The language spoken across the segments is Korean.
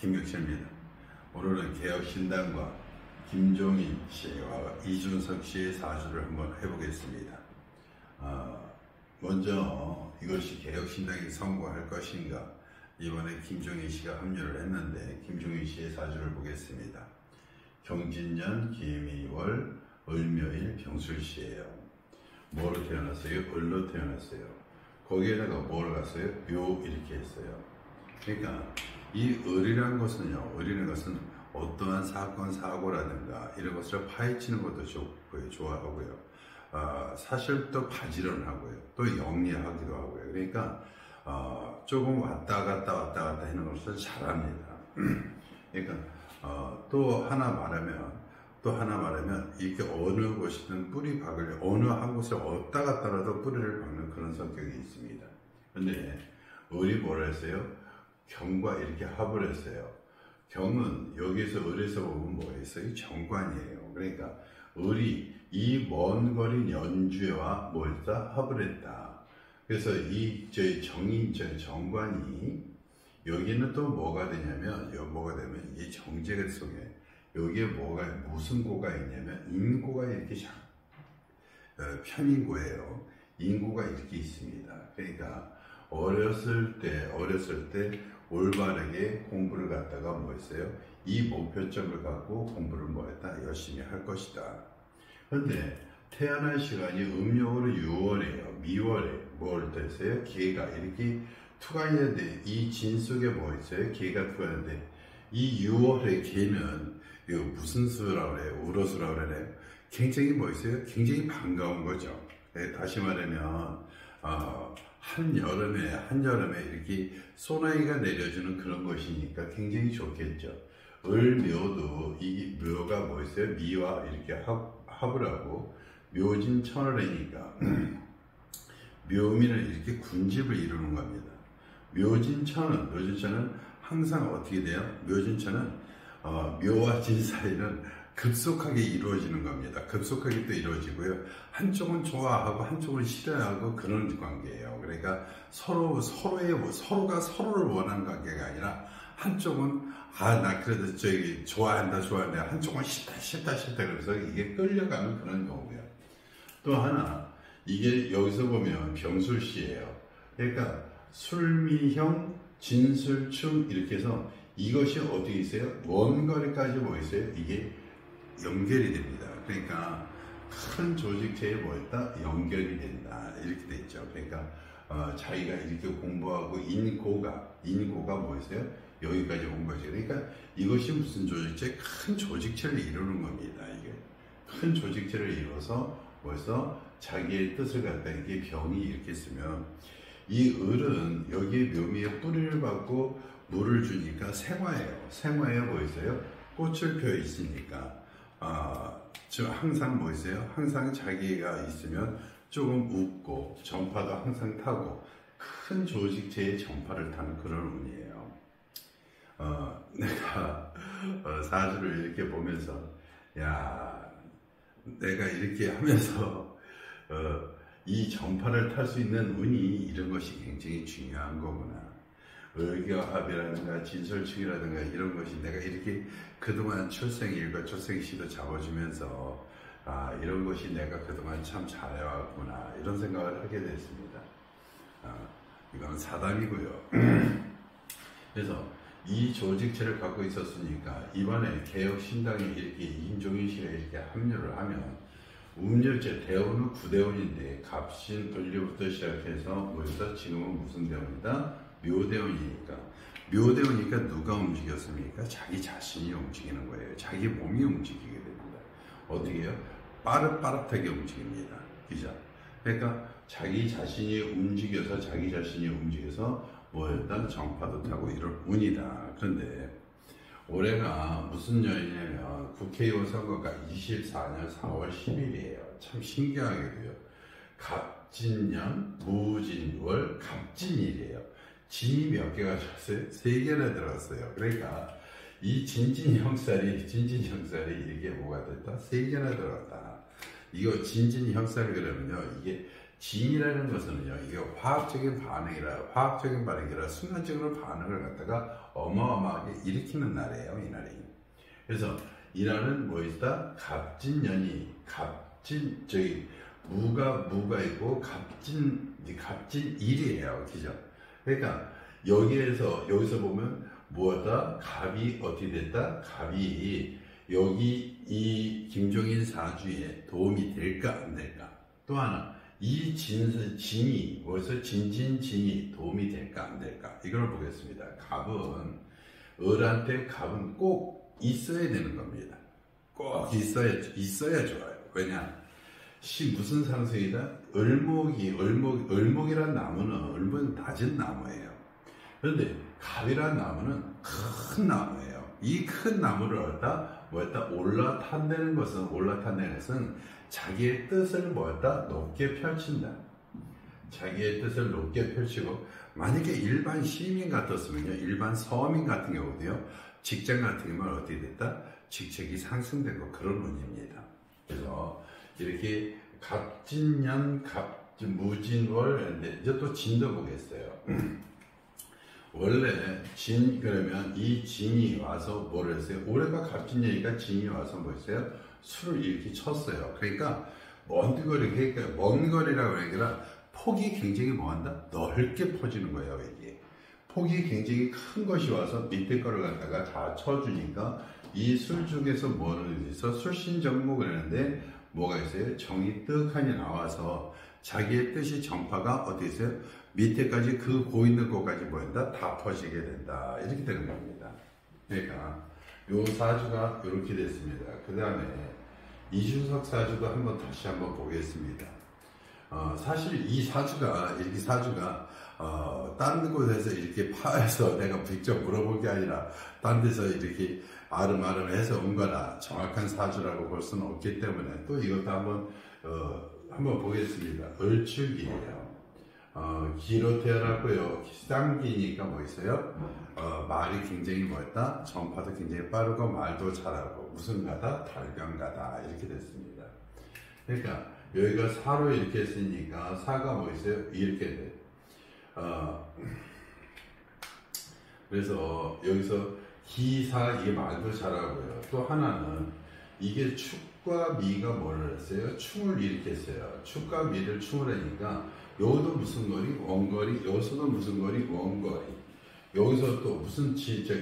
김경철입니다. 오늘은 개혁신당과 김종인 씨와 이준석 씨의 사주를 한번 해보겠습니다. 먼저 이것이 개혁신당이 성공할 것인가, 이번에 김종인 씨가 합류를 했는데 김종인 씨의 사주를 보겠습니다. 경진년 기미월 을묘일 병술씨예요. 뭐로 태어났어요? 을로 태어났어요. 거기에다가 뭘 갔어요? 묘 이렇게 했어요. 그러니까 이 을이라는 것은요, 을이라는 것은 어떠한 사건, 사고라든가 이런 것을 파헤치는 것도 좋아하고요. 사실 또 바지런하고요. 또 영리하기도 하고요. 그러니까 조금 왔다 갔다 하는 것을 잘합니다. 그러니까 또 하나 말하면 이렇게 어느 곳이든 뿌리 박을, 어느 한 곳에 왔다 갔다라도 뿌리를 박는 그런 성격이 있습니다. 근데 을이 뭐라 했어요? 경과 이렇게 합을 했어요. 경은 여기서 을에서 보면 뭐였어요? 정관이에요. 그러니까 을이 이 먼 거리 연주와 뭘다 합을 했다. 그래서 저희 정관이 여기는 또 뭐가 되냐면, 이게 정제가 속에 여기에 무슨 고가 있냐면 인고가 이렇게 편인고예요. 인고가 이렇게 있습니다. 그러니까 어렸을 때 올바르게 공부를 갖다가 뭐했어요? 이 목표점을 갖고 공부를 뭐했다? 열심히 할 것이다. 그런데 태어날 시간이 음력으로 6월이에요. 미월에 뭘 했어요? 기회가 이렇게 투과했는데 이 진 속에 뭐 있어요? 기회가 투과했는데 이 6월의 기회는 이거 무슨 수라고 그래요? 우러수라고 그래요? 굉장히 뭐 있어요? 굉장히 반가운 거죠. 다시 말하면 한여름에 이렇게 소나기가 내려주는 그런 것이니까 굉장히 좋겠죠. 을묘도 이 묘가 뭐 있어요? 미와 이렇게 합을 하고 묘진천을 하니까 묘미는 이렇게 군집을 이루는 겁니다. 묘진천은 항상 어떻게 돼요? 묘진천은 묘와 진 사이는 급속하게 이루어지는 겁니다. 급속하게 또 이루어지고요. 한쪽은 좋아하고 한쪽은 싫어하고 그런 관계예요. 그러니까 서로가 서로를 원하는 관계가 아니라 한쪽은 나 그래도 좋아한다 한쪽은 싫다 그래서 이게 끌려가는 그런 경우예요. 또 하나, 이게 여기서 보면 병술씨예요. 그러니까 술미형 진술충 이렇게 해서 이것이 어떻게 있어요? 먼 거리까지 뭐 있어요? 이게 연결이 됩니다. 그러니까 큰 조직체에 뭐였다? 연결이 된다. 이렇게 돼 있죠. 그러니까 자기가 이렇게 공부하고 인고가 뭐 있어요? 여기까지 온 거죠. 그러니까 이것이 무슨 조직체? 큰 조직체를 이루는 겁니다. 이게 큰 조직체를 이루어서 벌써 자기의 뜻을 갖다 이게 병이 이렇게 쓰면 이 을은 여기에 묘미에 뿌리를 받고 물을 주니까 생화에 뭐 있어요? 꽃을 펴 있으니까 항상 뭐 있어요? 항상 자기가 있으면 조금 웃고 전파도 항상 타고 큰 조직체의 전파를 타는 그런 운이에요. 내가 사주를 이렇게 보면서 내가 이렇게 하면서 이 전파를 탈 수 있는 운이 이런 것이 굉장히 중요한 거구나. 을교합이라든가 진설충이라든가 이런 것이 내가 이렇게 그동안 출생일과 출생시도 잡아주면서 이런 것이 내가 그동안 참 잘해왔구나 이런 생각을 하게 됐습니다. 이건 사담이고요. 그래서 이 조직체를 갖고 있었으니까 이번에 개혁신당에 이렇게 임종인 씨가 이렇게 합류를 하면 음력제 대운은 9대운인데 갑신 을료부터 시작해서 뭐였다? 지금은 무슨 대운이다? 묘대운이니까 누가 움직였습니까? 자기 자신이 움직이는 거예요. 자기 몸이 움직이게 됩니다. 어떻게 해요? 빠릇빠릇하게 움직입니다. 그죠? 그러니까 자기 자신이 움직여서 뭐였다? 정파도 타고 이런 운이다. 그런데 올해가 무슨 년이냐면 국회의원 선거가 24년 4월 10일이에요. 참 신기하게도요. 갑진년, 무진월, 갑진일이에요. 진이 몇 개가 들었어요? 3개나 들었어요. 그러니까 이 진진형살이 이게 뭐가 됐다? 3개나 들었다. 이거 진진형살이 그러면요. 이게 진이라는 것은요, 이게 화학적인 반응이라 순간적으로 반응을 갖다가 어마어마하게 일으키는 날이에요, 이날이. 그래서 이날은 뭐 있다? 무가 있고 갑진일이에요, 그죠? 그러니까 여기서 보면 뭐다? 갑이 어떻게 됐다? 갑이 여기 이 김종인 사주에 도움이 될까 안 될까? 또 하나, 이 진이 진이 도움이 될까 안 될까? 이걸 보겠습니다. 을한테 갑은 꼭 있어야 되는 겁니다. 꼭 있어야 좋아요. 왜냐? 무슨 상승이다? 을목이란 나무는 낮은 나무예요. 그런데 갑이란 나무는 큰 나무예요. 이 큰 나무를 올라탄다는 것은 자기의 뜻을 높게 펼친다. 자기의 뜻을 높게 펼치고, 만약에 일반 시민 같았으면요, 일반 서민 같은 경우도요, 직장 같은 경우는 어떻게 됐다? 직책이 상승되고 그런 운입니다. 그래서 이렇게 갑진년, 무진월, 이제 또 진도 보겠어요. 원래 그러면 이 진이 와서 뭐를 했어요? 올해가 갑진년이니까 진이 와서 뭐 했어요? 술을 이렇게 쳤어요. 그러니까 먼 거리라고 하니까 폭이 굉장히 넓게 퍼지는 거예요, 이게. 폭이 굉장히 큰 것이 와서 밑에 거를 갖다가 다 쳐주니까 이 술 중에서 뭐는 있어? 술신정목을 하는데 뭐가 있어요? 정이 떡하니 나와서 자기의 뜻이 정파가 어디 있어요? 밑에까지 있는 곳까지 다 퍼지게 된다. 이렇게 되는 겁니다. 그러니까 요 사주가 이렇게 됐습니다. 그 다음에 이준석 사주도 다시 한번 보겠습니다. 사실 이 사주가 다른 곳에서 이렇게 파해서 내가 직접 물어볼 게 아니라 딴 데서 이렇게 아름아름해서 온 거나 정확한 사주라고 볼 수는 없기 때문에 또 이것도 한번 보겠습니다. 을축이에요. 기로 태어났고요. 쌍기니까 뭐 있어요? 말이 굉장히 전파도 굉장히 빠르고 말도 잘하고 무슨 가다? 달변가다. 이렇게 됐습니다. 그러니까 여기가 사로 이렇게 했으니까 사가 뭐 있어요? 이렇게 돼. 그래서 여기서 기사 이게 말도 잘하고요. 또 하나는 이게 축과 미가 뭐를 했어요? 충을 일으켰어요. 축과 미를 충을 하니까 여기도 무슨 거리? 원거리. 여기서도 무슨 거리? 원거리. 여기서 또 무슨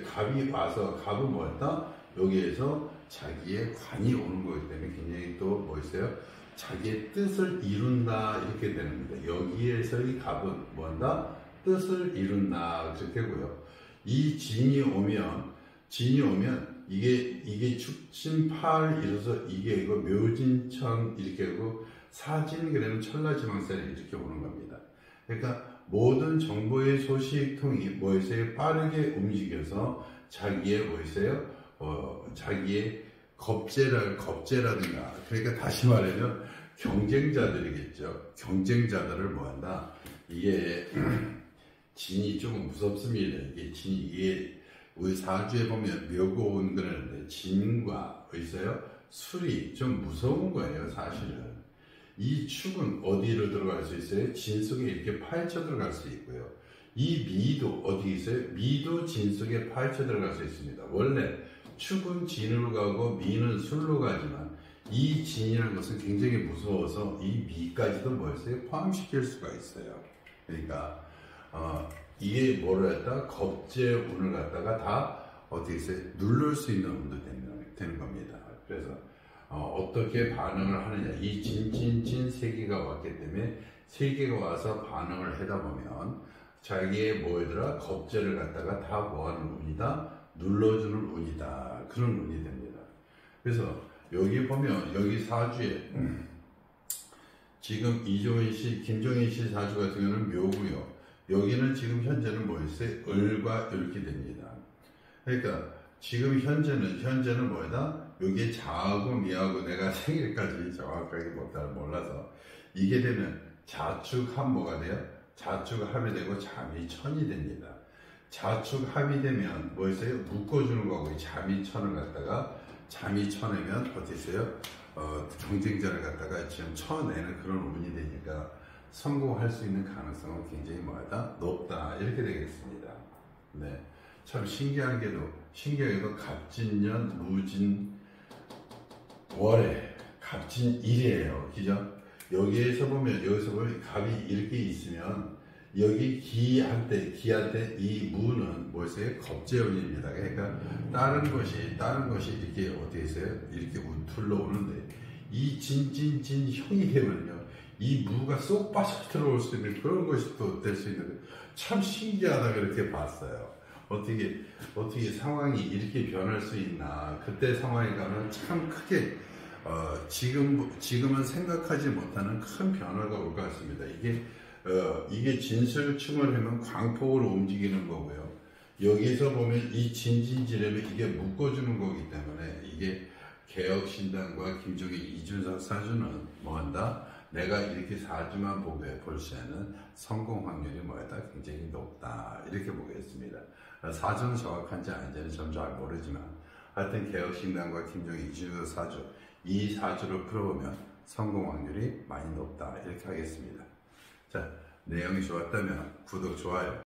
갑이 와서 갑은 뭐였다? 여기에서 자기의 관이 오는 거기 때문에 굉장히 또 뭐 있어요? 자기의 뜻을 이룬다 이렇게 되는 겁니다. 여기에서 이 갑은 뭐한다? 뜻을 이룬다 그렇게 되고요. 이 진이 오면 이게 축신팔 이래서 이게 이거 묘진천 이렇게 하고 사진 그러면 천라지망살이 이렇게 오는 겁니다. 그러니까 모든 정보의 소식통이 뭐 있어요? 빠르게 움직여서 자기의 뭐 있어요? 자기의 겁재라든가 그러니까 다시 말하면 경쟁자들이겠죠. 경쟁자들을 뭐한다? 이게 진이 조금 무섭습니다. 이게 우리 사주에 보면 묘고 온 그러는데 진과 있어요? 술이 좀 무서운 거예요, 사실은. 이 축은 어디로 들어갈 수 있어요? 진 속에 이렇게 파헤쳐 들어갈 수 있고요. 이 미도 어디 있어요? 미도 진 속에 파헤쳐 들어갈 수 있습니다. 원래 축은 진으로 가고 미는 술로 가지만 이 진이라는 것은 굉장히 무서워서 이 미까지도 뭐였어요? 포함시킬 수가 있어요. 그러니까 이게 뭐를 했다? 겁제 운을 갖다가 다 어떻게 있어요? 누를 수 있는 운도 되는 겁니다. 그래서 어떻게 반응을 하느냐. 이 진 세 개가 왔기 때문에 세 개가 와서 반응을 하다 보면 자기의 뭐더라? 겁제를 갖다가 다 뭐하는 운이다? 눌러주는 운이다. 그런 운이 됩니다. 그래서 여기 보면 여기 사주에 지금 김종인 씨 사주 같은 경우는 묘고요. 여기는 지금 현재는 뭐였어요? 을과 이렇게 됩니다. 그러니까 지금 현재는 뭐다? 여기에 자하고 미하고 내가 생일까지 정확하게 몰라서 이게 되면 자축합 뭐가 돼요? 자축합이 되고 잠이천이 됩니다. 자축합이 되면 뭐 있어요? 묶어주는 거고 잠이천을 갖다가 잠이천이면 어떻게 있어요? 경쟁자를 갖다가 지금 쳐내는 그런 운이 되니까 성공할 수 있는 가능성은 굉장히 뭐하다? 높다. 이렇게 되겠습니다. 네. 참 신기하게도 갑진년, 무진, 월에 갑진일이에요. 그죠? 여기서 보면 갑이 이렇게 있으면 여기 기한테 이 무는 뭐였어요? 겁재운입니다. 그러니까 다른 것이 이렇게 어떻게 있어요? 이렇게 우툴러 오는데 이 진진진 형이 되면요 이 무가 쏙 빠져 들어올 수 있는 그런 것이 또 될 수 있는데 참 신기하다 그렇게 봤어요. 어떻게 상황이 이렇게 변할 수 있나. 그때 상황에 가면 참 크게 지금은 생각하지 못하는 큰 변화가 올 것 같습니다. 이게 진술충을 하면 광폭으로 움직이는 거고요. 여기서 보면 이 진진지름이 이게 묶어주는 거기 때문에 이게 개혁신당과 김종인, 이준석 사주는 뭐한다? 내가 이렇게 사주만 볼 시에는 성공 확률이 뭐였다? 굉장히 높다. 이렇게 보겠습니다. 사주는 정확한지 아닌지는 전 잘 모르지만 하여튼 개혁신당과 김종인, 이준석 사주 이 사주를 풀어보면 성공 확률이 많이 높다. 이렇게 하겠습니다. 자, 내용이 좋았다면 구독, 좋아요